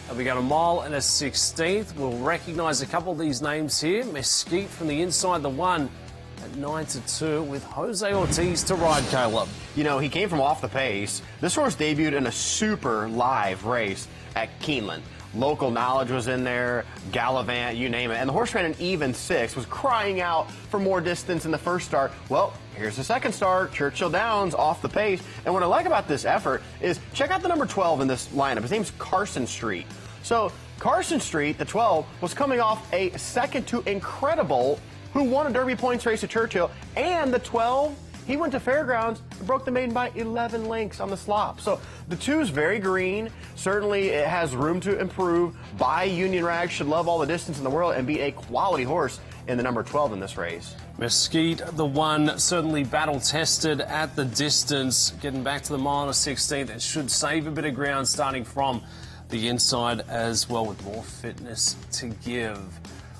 And we got a mile and a 16th. We'll recognise a couple of these names here. Mesquite from the inside the one at 9-2 with Jose Ortiz to ride, Caleb. You know, he came from off the pace. This horse debuted in a super live race at Keeneland. Local knowledge was in there, Gallivant, you name it. And the horse ran an even 6, was crying out for more distance in the first start. Well, here's the second start, Churchill Downs off the pace. And what I like about this effort is check out the number 12 in this lineup. His name's Carson Street. So Carson Street, the 12, was coming off a second to Incredible, who won a Derby points race at Churchill. And the 12, he went to Fairgrounds and broke the maiden by 11 lengths on the slop. So the 2's very green. Certainly it has room to improve. By Union Rag should love all the distance in the world and be a quality horse in the number 12 in this race. Mesquite, the one, certainly battle-tested at the distance, getting back to the mile and a 16th. It should save a bit of ground starting from the inside as well with more fitness to give.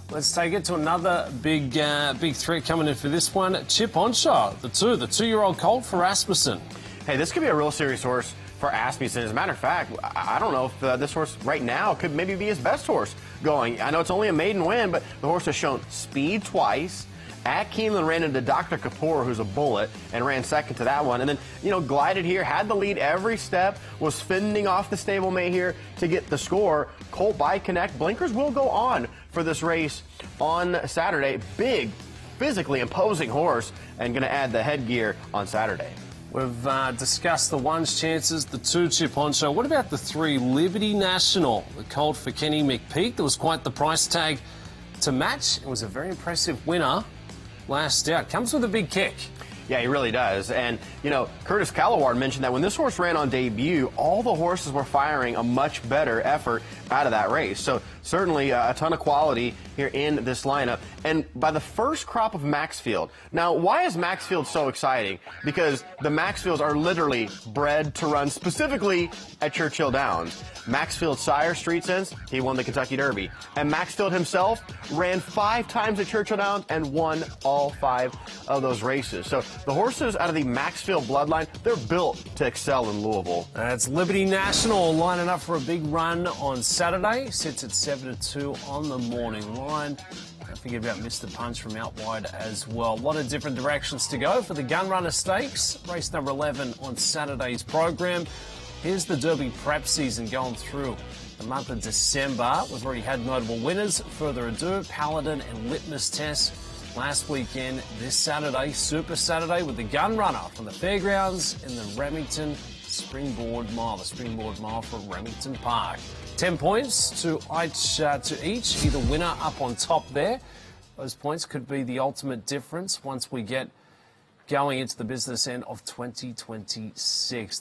Let's take it to another big threat coming in for this one. Chip Onshaw, the 2-year-old colt for Asmussen. Hey, this could be a real serious horse for Asmussen. As a matter of fact, I don't know if this horse right now could maybe be his best horse going. I know it's only a maiden win, but the horse has shown speed twice. At Keeneland, ran into Dr. Kapoor, who's a bullet, and ran second to that one. And then, you know, glided here, had the lead every step, was fending off the stablemate here to get the score. Colt by Connect. Blinkers will go on for this race on Saturday. Big, physically imposing horse, and going to add the headgear on Saturday. We've discussed the 1's chances, the 2 Chip Onshaw. What about the 3 Liberty National, the colt for Kenny McPeak? There was quite the price tag to match. It was a very impressive winner last out. Comes with a big kick. Yeah, he really does. And, you know, Curtis Callaward mentioned that when this horse ran on debut, all the horses were firing a much better effort out of that race. So certainly a ton of quality here in this lineup. And by the first crop of Maxfield. Now, why is Maxfield so exciting? Because the Maxfields are literally bred to run specifically at Churchill Downs. Maxfield's sire, Street Sense, he won the Kentucky Derby. And Maxfield himself ran 5 times at Churchill Downs and won all 5 of those races. So the horses out of the Maxfield bloodline, they're built to excel in Louisville. That's Liberty National lining up for a big run on Saturday. Sits at 7-2 on the morning line. Don't forget about Mr. Punch from out wide as well. A lot of different directions to go for the Gun Runner Stakes. Race number 11 on Saturday's program. Here's the Derby prep season going through the month of December. We've already had notable winners. Further ado, Paladin and Litmus Test last weekend. This Saturday, Super Saturday, with the Gun Runner from the Fairgrounds in the Remington Springboard Mile. The Springboard Mile from Remington Park. 10 points to each. Either winner up on top there. Those points could be the ultimate difference once we get going into the business end of 2026.